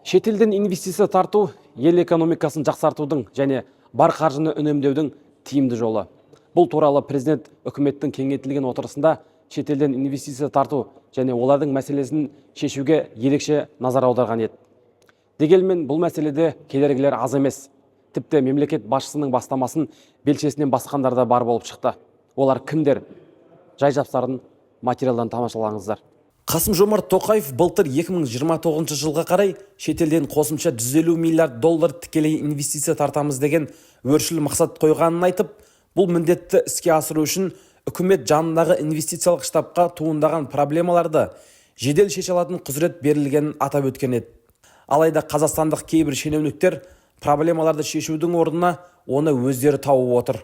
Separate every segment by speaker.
Speaker 1: Шетелден инвестиция тарту ел экономикасын жақсартудың және бар қаржыны үнемдеудің тиімді жолы. Бұл туралы президент үкіметтің кеңейтілген отырысында шетелден инвестиция тарту және олардың мәселесін шешуге ерекше назар аударған еді. Дегенмен бұл мәселеде кедергілер аз емес. Тіпті мемлекет басшысының бастамасын белшесінен басқандар да бар болып шықты. Олар кімдер? Жай-жапсарын материалдан тамашалаңыздар. Қасым-Жомарт Тоқаев былтыр 2029 жылға қарай шетелден қосымша 150 миллиард доллар тікелей инвестиция тартамыз деген өршіл мақсат қойғанын айтып, бұл міндетті іске асыру үшін үкімет жанындағы инвестициялық штабқа туындаған проблемаларды жедел шеше алатын құзырет берілгенін атап өткен еді. Алайда қазақстандық кейбір шенеуніктер проблемаларды шешудің орнына оны өздері тауып отыр.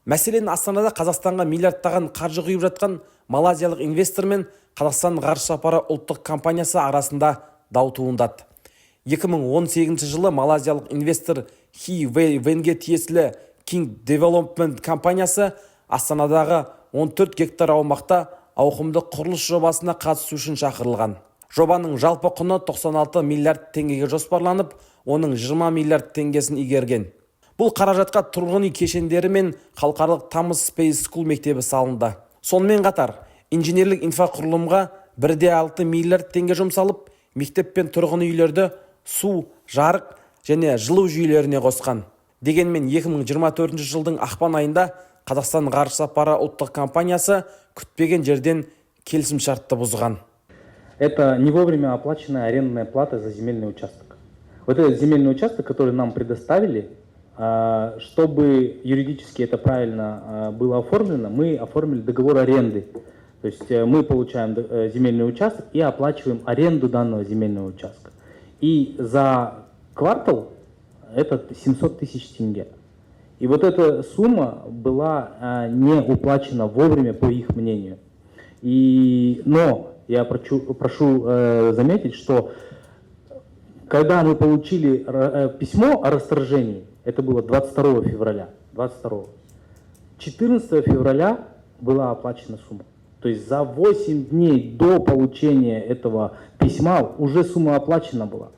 Speaker 1: Мәселен, Астанада Қазақстанға миллиардтаған қаржы құйып жатқан малазиялық инвестор мен Қазақстан ғарыш сапары ұлттық компаниясы арасында дау туындады. 2018 жылы малазиялық инвестор Хи Вэнге тиесілі King Development компаниясы Астанадағы 14 гектар аумақта ауқымды құрылыс жобасына қатысу үшін шақырылған. Жобаның жалпы құны 96 миллиард теңгеге жоспарланып, оның 20 миллиард теңгесін игерген. Бұл қаражатқа тұрғын үй кешендері мен халықаралық Тамыз Space School мектебі салынды. Сонымен қатар, инженерлік инфрақұрылымға 1,6 миллиард теңге жұмсалып, мектеп пен тұрғын үйлерді су, жарық және жылу жүйелеріне қосқан. Дегенмен 2024 жылдың ақпан айында Қазақстан ғарыш сапары ұлттық компаниясы күтпеген жерден келісімшартты бұзған.
Speaker 2: Это не вовремя оплаченная арендная плата за земельный участок. Вот этот земельный участок, который нам предоставили, чтобы юридически это правильно было оформлено, мы оформили договор аренды. То есть мы получаем земельный участок и оплачиваем аренду данного земельного участка. И за квартал это 700 тысяч тенге. И вот эта сумма была не уплачена вовремя, по их мнению. Но я прошу заметить, что когда мы получили письмо о расторжении, это было 22 февраля, 14 февраля была оплачена сумма. То есть за 8 дней до получения этого письма уже сумма оплачена была.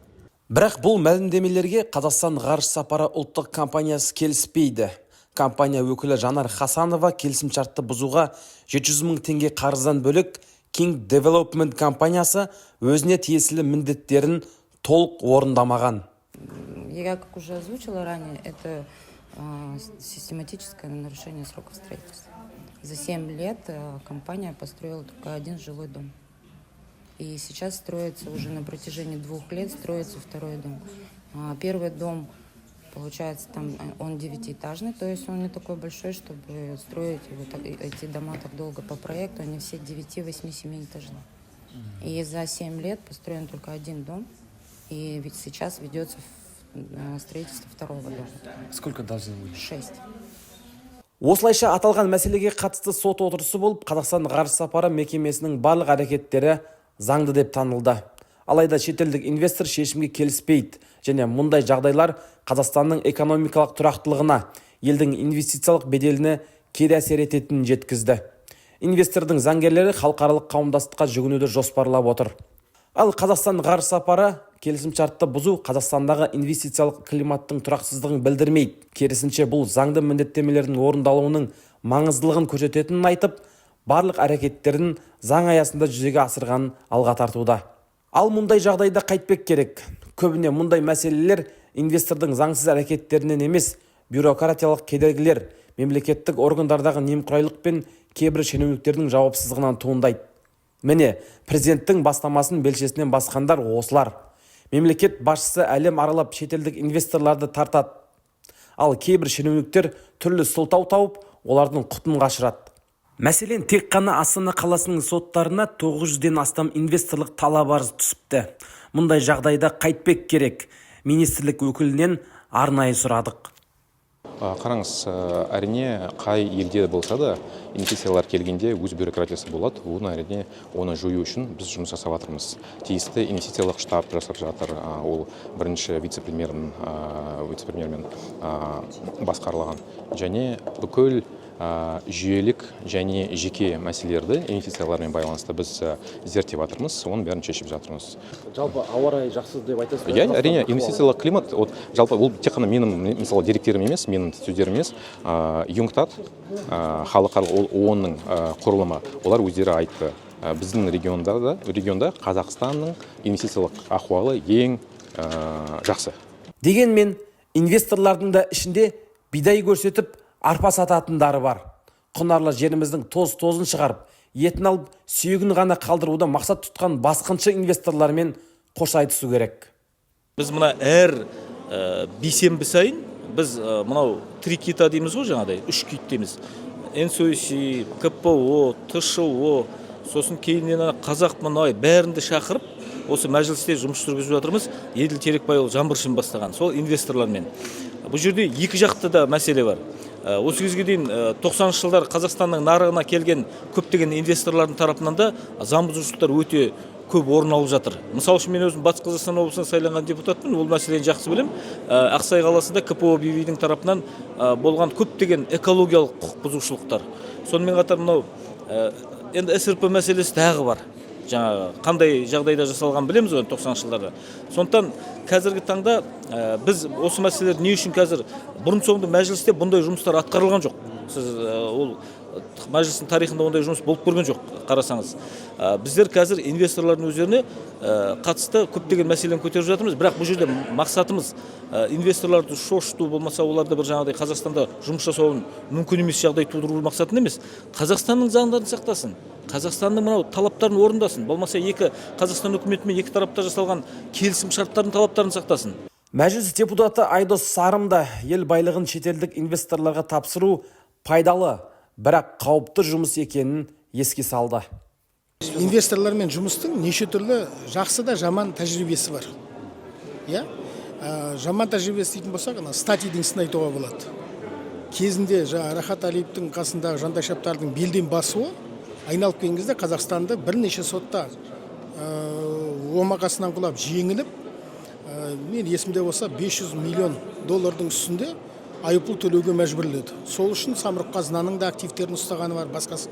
Speaker 1: Бірақ бұл мәлімдемелерге Қазақстан ғарыш сапары ұлттық компаниясы келіспейді. Компания өкілі Жанар Хасанова келісімшартты бұзуға 700 мың теңге қарыздан бөлік King Development компаниясы өзіне тиесілі міндеттерін толық орындамаған.
Speaker 3: Я, как уже озвучила ранее, это систематическое нарушение сроков строительства. За 7 лет компания построила только один жилой дом. И сейчас строится уже на протяжении 2 лет, строится второй дом. Первый дом, получается, там он 9-этажный, то есть он не такой большой, чтобы строить эти дома так долго по проекту. Они все 9, 8, 7 этажные. И за 7 лет построен только один дом. И ведь сейчас ведется строительство второго дома.
Speaker 1: Сколько должно быть?
Speaker 3: 6.
Speaker 1: Осылайша аталған мәселеге қатысты сот отырысы болып, Қазақстан ғарыш сапары мекемесінің барлық әрекеттері заңды деп танылды. Алайда шетелдік инвестор шешімге келіспейді және мұндай жағдайлар Қазақстанның экономикалық тұрақтылығына, елдің инвестициялық беделіне кері әсер ететінін жеткізді. Инвестордың заңгерлері халықаралық қауымдастыққа жүгінуді жоспарлап отыр. Ал Қазақстан ғарыш сапары келісімшартты бұзу Қазақстандағы инвестициялық климаттың тұрақсыздығын білдірмейді. Керісінше бұл заңды міндеттемелердің орындалуының маңыздылығын көрсететінін айтып, барлық әрекеттерін заң аясында жүзеге асырғанын алға тартуда. Ал мұндай жағдайда қайтпек керек. Көбіне мұндай мәселелер инвестордың заңсыз әрекеттерінен емес, бюрократиялық кедергілер, мемлекеттік органдардағы немқұрайлық пен кейбір шенеуніктердің жауапсыздығынан туындайды. Міне, президенттің бастамасын белшесінен басқандар осылар. Мемлекет басшысы әлем аралап шетелдік инвесторларды тартады. Ал кейбір шенеуніктер түрлі сылтау тауып, олардың құтын қашырады. Мәселен, тек қана Астана қаласының соттарына 900-ден астам инвесторлық талап арыз түсіпті. Мұндай жағдайда қайтпек керек? Министрлік өкілінен арнайы сұрадық.
Speaker 4: Қараңыз, әрине қай елде болса да инвестициялар келгенде өз бюрократиясы болады. Оны жою үшін біз жұмыс жасап жатырмыз. Тиісті инвестициялық штаб жасап жатыр. Ол бірінші вице-премьермен басқарылған. Және бүкіл жүйелік және жеке мәселелерді инвестициялармен байланысты біз зерттеп жатырмыз, оның бәрін шешіп жатырмыз.
Speaker 1: Жалпы ауа райы жақсы деп айтасыз ба?
Speaker 4: Иә, әрине, инвестициялық климат, жалпы бұл тек қана менің мысалы деректерім емес, менің сөздерім емес, юнктад, халықаралық ООНның құрылымы, олар өздері айтты. Біздің регионда Қазақстанның инвестициялық ахуалы ең жақсы.
Speaker 1: Дегенмен инвесторлардың да ішінде бидай көрсетіп арпа сататындары бар. Құнарлы жеріміздің тоз-тозын шығарып, етін алып, сүйегін ғана қалдыруды мақсат тұтқан басқыншы инвесторлармен қош айтысу керек.
Speaker 5: Біз мына әр бейсенбі сайын біз мынау три кита дейміз ғой, жаңағыдай, үш кит дейміз. НСОС, КПО, ТШО, сосын кейіннен Қазақмұнай бәрінді шақырып, осы мәжілісте жұмыс жүргізіп жатырмыз. Еділ Терекбайұлы Жаңбыршин бастаған, сол инвесторлармен. Бұл жерде екі жақты да мәселе бар. Осы кезге дейін 90-шы жылдар Қазақстанның нарығына келген көптеген инвесторлардың тарапынан да заң бұзушылықтар өте көп орын алып жатыр. Мысалы үшін мен өзім Батыс Қазақстан облысынан сайланған депутатпын, ол мәселені жақсы білем. Ақсай қаласында КПО БВ-дің тарапынан болған көптеген экологиялық құқық бұзушылықтар. Сонымен қатар мынау енді СРП мәселесі тағы бар. Жаңа қандай жағдайда жасалған білеміз ғой 90-шы жылдарда. Сондықтан қазіргі таңда біз осы мәселелер не үшін қазір бұрын-соңды мәжілісте бұндай жұмыстар атқарылған жоқ. Сіз ол мәжілістің тарихында ондай жұмыс болып көрген жоқ, қарасаңыз. Біздер қазір инвесторлардың өздеріне қатысты көптеген мәселені көтеріп жатырмыз, бірақ бұл жерде мақсатымыз инвесторларды шошыту болмаса, оларды бір жаңағыдай Қазақстанда жұмыс жасауын мүмкін емес жағдай тудыру мақсатын емес. Қазақстанның заңдарын сақтасын, Қазақстанның мынау талаптарын орындасын, болмаса Қазақстан үкіметімен екі тарапта жасалған келісім шарттардың талаптарын сақтасын.
Speaker 1: Мәжіліс депутаты Айдос Сарым да ел байлығын шетелдік инвесторларға тапсыру пайдалы, бірақ қауіпті жұмыс екенін еске салды.
Speaker 6: Инвесторлармен жұмыстың неше түрлі жақсы да жаман тәжірибесі бар. Жаман тәжірибесі дейтін болсақ, статидің сын айтуға болады. Кезінде Рахат Алиевтің қасындағы Жандай Шаптардың белден басуы айналып келген кезде Қазақстанды бірнеше сотта омақасынан құлап жеңіліп, мен есімде болса $500 миллион үстінде айыппұл төлеуге мәжбүрледі. Сол үшін Самұрық Қазынаның да активтерін ұстағаны бар, басқасы.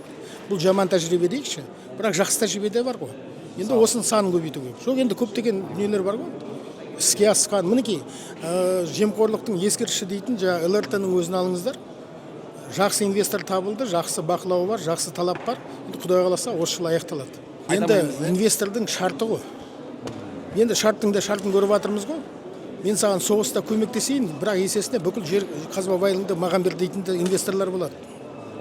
Speaker 6: Бұл жаман тәжірибе дейікші, бірақ жақсы тәжірибе де бар ғой. Енді осының санын көбейту керек. Жоқ, енді көптеген дүниелер бар ғой. Іске асқан, мінекей, жемқорлықтың ескеріші дейтін ЛРТ-ның өзін алыңыздар. Жақсы инвестор табылды, жақсы бақылауы бар, жақсы талап бар. Енді Құдай қаласа осы жыл аяқталады. Енді инвестордың шарты ғой. Енді шарттың көріп жатырмыз ғой. Мен саған соғыста көмектесейін, бірақ есесіне бүкіл жер қазба байлығыңды маған бер дейтін инвесторлар болады.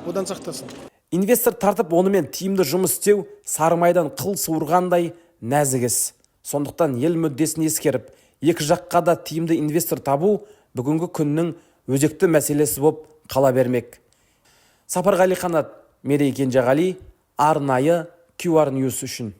Speaker 6: Одан сақтасын.
Speaker 1: Инвестор тартып, онымен тиімді жұмыс істеу сарымайдан қыл суырғандай нәзік іс. Сондықтан ел мүддесін ескеріп, екі жаққа да тиімді инвестор табу бүгінгі күннің өзекті мәселесі болып қала бермек. Сапарғали Қанат, Мерей Кенжеғали, арнайы QR News үшін.